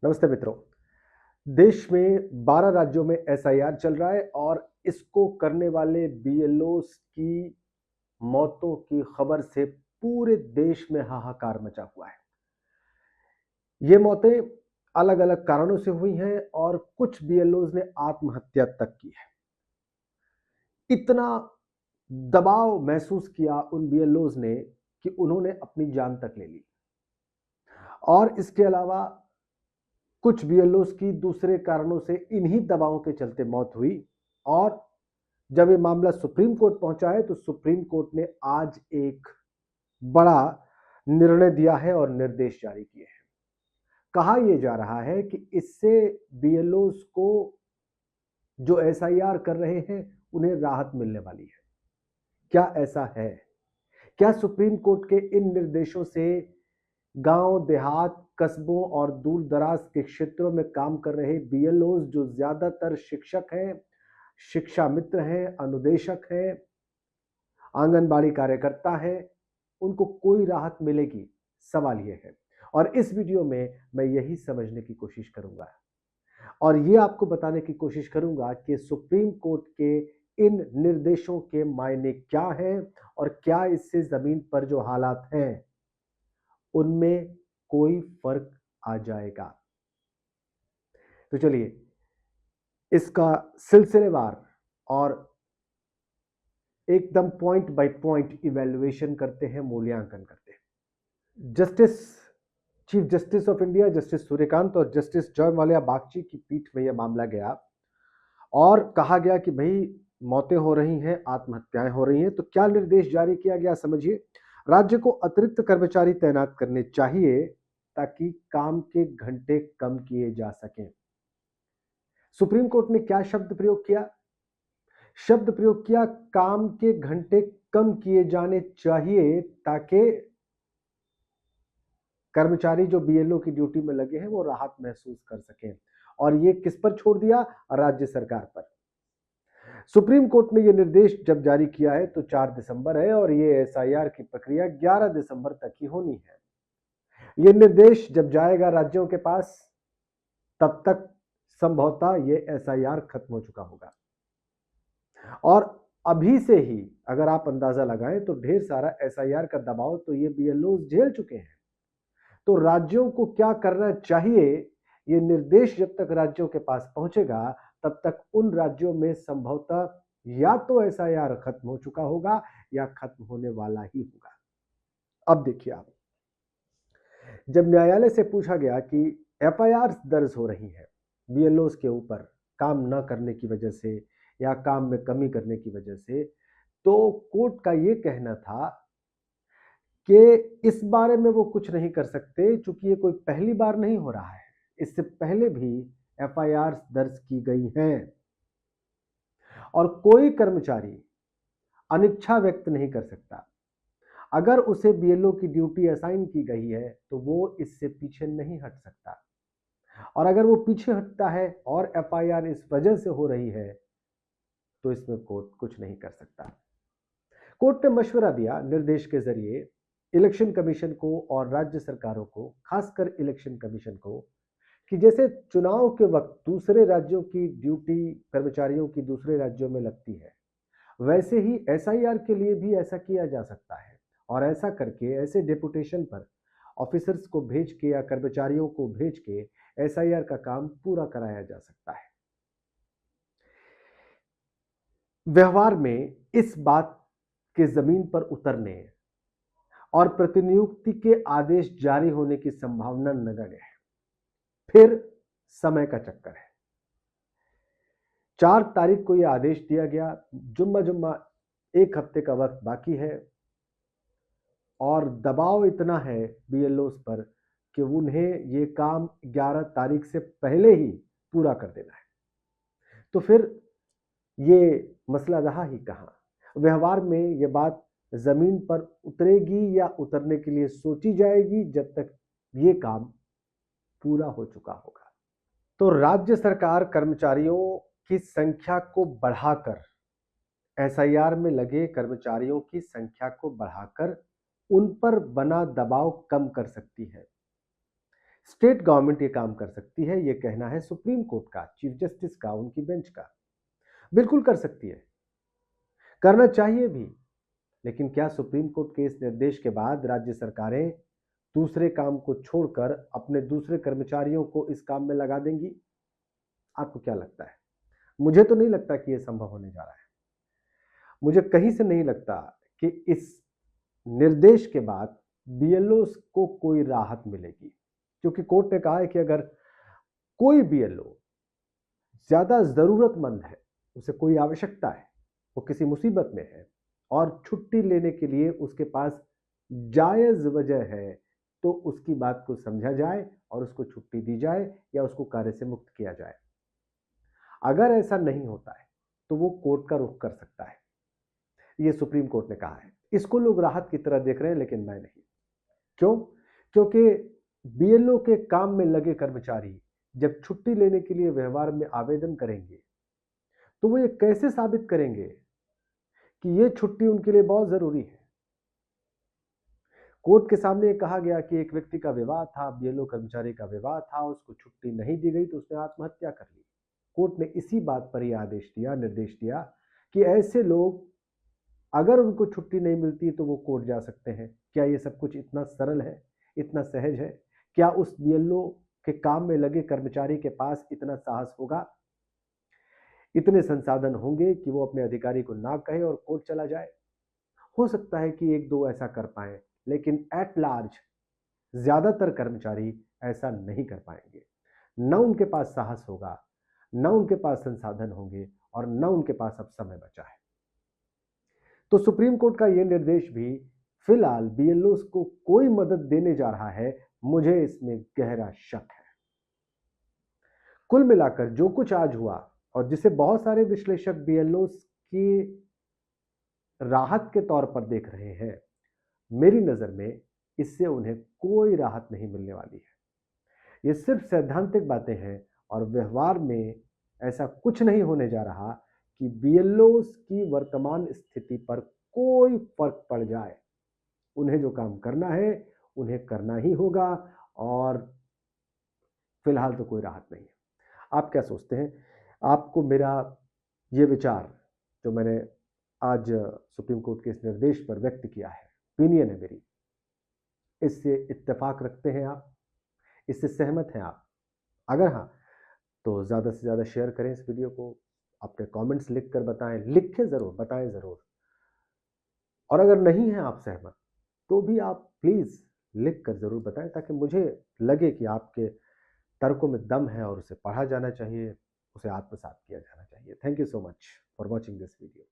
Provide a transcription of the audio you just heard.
नमस्ते मित्रों। देश में 12 राज्यों में एसआईआर चल रहा है और इसको करने वाले बीएलओस की मौतों की खबर से पूरे देश में हाहाकार मचा हुआ है। ये मौतें अलग अलग कारणों से हुई हैं और कुछ बीएलओस ने आत्महत्या तक की है। इतना दबाव महसूस किया उन बीएलओस ने कि उन्होंने अपनी जान तक ले ली। और इसके अलावा कुछ बीएलओस की दूसरे कारणों से इन्हीं दबावों के चलते मौत हुई। और जब ये मामला सुप्रीम कोर्ट पहुंचा है तो सुप्रीम कोर्ट ने आज एक बड़ा निर्णय दिया है और निर्देश जारी किए हैं। कहा यह जा रहा है कि इससे बीएलओस को जो एसआईआर कर रहे हैं उन्हें राहत मिलने वाली है। क्या ऐसा है? क्या सुप्रीम कोर्ट के इन निर्देशों से गांव देहात कस्बों और दूर दराज के क्षेत्रों में काम कर रहे बीएलओस जो ज्यादातर शिक्षक हैं, शिक्षा मित्र हैं, अनुदेशक हैं, आंगनबाड़ी कार्यकर्ता हैं, उनको कोई राहत मिलेगी? सवाल यह है। और इस वीडियो में मैं यही समझने की कोशिश करूंगा और ये आपको बताने की कोशिश करूंगा कि सुप्रीम कोर्ट के इन निर्देशों के मायने क्या हैं और क्या इससे जमीन पर जो हालात हैं उनमें कोई फर्क आ जाएगा। तो चलिए इसका सिलसिलेवार और एकदम पॉइंट बाय पॉइंट इवैल्यूएशन करते हैं, मूल्यांकन करते हैं। Justice chief justice of India justice Suryakant और जस्टिस जॉय माल्या बागची की पीठ में यह मामला गया और कहा गया कि भाई मौतें हो रही हैं, आत्महत्याएं हो रही हैं, तो क्या निर्देश जारी किया गया समझिए। राज्य को अतिरिक्त कर्मचारी तैनात करने चाहिए ताकि काम के घंटे कम किए जा सकें। सुप्रीम कोर्ट ने क्या शब्द प्रयोग किया? शब्द प्रयोग किया काम के घंटे कम किए जाने चाहिए ताकि कर्मचारी जो बीएलओ की ड्यूटी में लगे हैं वो राहत महसूस कर सकें। और ये किस पर छोड़ दिया? राज्य सरकार पर। सुप्रीम कोर्ट ने यह निर्देश जब जारी किया है तो 4 दिसंबर है और ये एसआईआर की प्रक्रिया 11 दिसंबर तक ही होनी है। यह निर्देश जब जाएगा राज्यों के पास तब तक संभवतः ये एसआईआर खत्म हो चुका होगा। और अभी से ही अगर आप अंदाजा लगाएं तो ढेर सारा एसआईआर का दबाव तो ये बीएलओ झेल चुके हैं। तो राज्यों को क्या करना चाहिए? ये निर्देश जब तक राज्यों के पास पहुंचेगा तब तक उन राज्यों में संभवतः या तो एसआईआर खत्म हो चुका होगा या खत्म होने वाला ही होगा। अब देखिए आप, जब न्यायालय से पूछा गया कि एफआईआर दर्ज हो रही है बीएलओस के ऊपर काम न करने की वजह से या काम में कमी करने की वजह से, तो कोर्ट का यह कहना था कि इस बारे में वो कुछ नहीं कर सकते क्योंकि ये कोई पहली बार नहीं हो रहा है। इससे पहले भी एफआईआर दर्ज की गई हैं और कोई कर्मचारी अनिच्छा व्यक्त नहीं कर सकता। अगर उसे बीएलओ की ड्यूटी असाइन की गई है तो वो इससे पीछे नहीं हट सकता। और अगर वो पीछे हटता है और एफआईआर इस वजह से हो रही है तो इसमें कोर्ट कुछ नहीं कर सकता। कोर्ट ने मशवरा दिया निर्देश के जरिए इलेक्शन कमीशन को और राज्य सरकारों को, खासकर इलेक्शन कमीशन को, कि जैसे चुनाव के वक्त दूसरे राज्यों की ड्यूटी कर्मचारियों की दूसरे राज्यों में लगती है, वैसे ही एसआईआर के लिए भी ऐसा किया जा सकता है। और ऐसा करके ऐसे डेपुटेशन पर ऑफिसर्स को भेज के या कर्मचारियों को भेज के एसआईआर का काम पूरा कराया जा सकता है। व्यवहार में इस बात के जमीन पर उतरने और प्रतिनियुक्ति के आदेश जारी होने की संभावना नगण्य है। फिर समय का चक्कर है। 4 तारीख को यह आदेश दिया गया, जुम्मा जुम्मा 1 हफ्ते का वक्त बाकी है और दबाव इतना है बीएलओस पर कि उन्हें ये काम 11 तारीख से पहले ही पूरा कर देना है। तो फिर ये मसला रहा ही कहां? व्यवहार में यह बात जमीन पर उतरेगी या उतरने के लिए सोची जाएगी जब तक ये काम पूरा हो चुका होगा। तो राज्य सरकार कर्मचारियों की संख्या को बढ़ाकर, एसआईआर में लगे कर्मचारियों की संख्या को बढ़ाकर उन पर बना दबाव कम कर सकती है। स्टेट गवर्नमेंट ये काम कर सकती है, ये कहना है सुप्रीम कोर्ट का, चीफ जस्टिस का, उनकी बेंच का। बिल्कुल कर सकती है, करना चाहिए भी। लेकिन क्या सुप्रीम कोर्ट के इस निर्देश के बाद राज्य सरकारें दूसरे काम को छोड़कर अपने दूसरे कर्मचारियों को इस काम में लगा देंगी? आपको क्या लगता है? मुझे तो नहीं लगता कि यह संभव होने जा रहा है। मुझे कहीं से नहीं लगता कि इस निर्देश के बाद बीएलओ को कोई राहत मिलेगी, क्योंकि कोर्ट ने कहा है कि अगर कोई बीएलओ ज्यादा जरूरतमंद है, उसे कोई आवश्यकता है, वो किसी मुसीबत में है और छुट्टी लेने के लिए उसके पास जायज वजह है, तो उसकी बात को समझा जाए और उसको छुट्टी दी जाए या उसको कार्य से मुक्त किया जाए। अगर ऐसा नहीं होता है तो वो कोर्ट का रुख कर सकता है, ये सुप्रीम कोर्ट ने कहा है। इसको लोग राहत की तरह देख रहे हैं, लेकिन मैं नहीं। क्यों? क्योंकि बीएलओ के काम में लगे कर्मचारी जब छुट्टी लेने के लिए व्यवहार में आवेदन करेंगे, तो वो ये कैसे साबित करेंगे कि ये छुट्टी उनके लिए बहुत जरूरी है? कोर्ट के सामने कहा गया कि एक व्यक्ति का विवाह था, बीएलओ कर्मचारी का विवाह था, उसको छुट्टी नहीं दी गई तो उसने आत्महत्या कर ली। कोर्ट ने इसी बात पर ही आदेश दिया, निर्देश दिया कि ऐसे लोग अगर उनको छुट्टी नहीं मिलती तो वो कोर्ट जा सकते हैं। क्या ये सब कुछ इतना सरल है, इतना सहज है? क्या उस बीएलओ के काम में लगे कर्मचारी के पास इतना साहस होगा, इतने संसाधन होंगे कि वो अपने अधिकारी को ना कहे और कोर्ट चला जाए? हो सकता है कि एक दो ऐसा कर पाए, लेकिन एट लार्ज ज्यादातर कर्मचारी ऐसा नहीं कर पाएंगे। न उनके पास साहस होगा, न उनके पास संसाधन होंगे और न उनके पास अब समय बचा है। तो सुप्रीम कोर्ट का यह निर्देश भी फिलहाल बीएलओ को कोई मदद देने जा रहा है, मुझे इसमें गहरा शक है। कुल मिलाकर जो कुछ आज हुआ और जिसे बहुत सारे विश्लेषक बीएलओ की राहत के तौर पर देख रहे हैं, मेरी नजर में इससे उन्हें कोई राहत नहीं मिलने वाली है। ये सिर्फ सैद्धांतिक बातें हैं और व्यवहार में ऐसा कुछ नहीं होने जा रहा कि बीएलओ की वर्तमान स्थिति पर कोई फर्क पड़ जाए। उन्हें जो काम करना है उन्हें करना ही होगा और फिलहाल तो कोई राहत नहीं है। आप क्या सोचते हैं? आपको मेरा ये विचार जो मैंने आज सुप्रीम कोर्ट के इस निर्देश पर व्यक्त किया है, ओपिनियन है मेरी, इससे इत्तेफाक रखते हैं आप? इससे सहमत हैं आप? अगर हाँ, तो ज़्यादा से ज़्यादा शेयर करें इस वीडियो को, अपने कमेंट्स लिख कर बताएं, लिखें ज़रूर, बताएं ज़रूर। और अगर नहीं है आप सहमत, तो भी आप प्लीज़ लिख कर ज़रूर बताएं, ताकि मुझे लगे कि आपके तर्कों में दम है और उसे पढ़ा जाना चाहिए, उसे आत्मसात किया जाना चाहिए। Thank you so much for watching this video.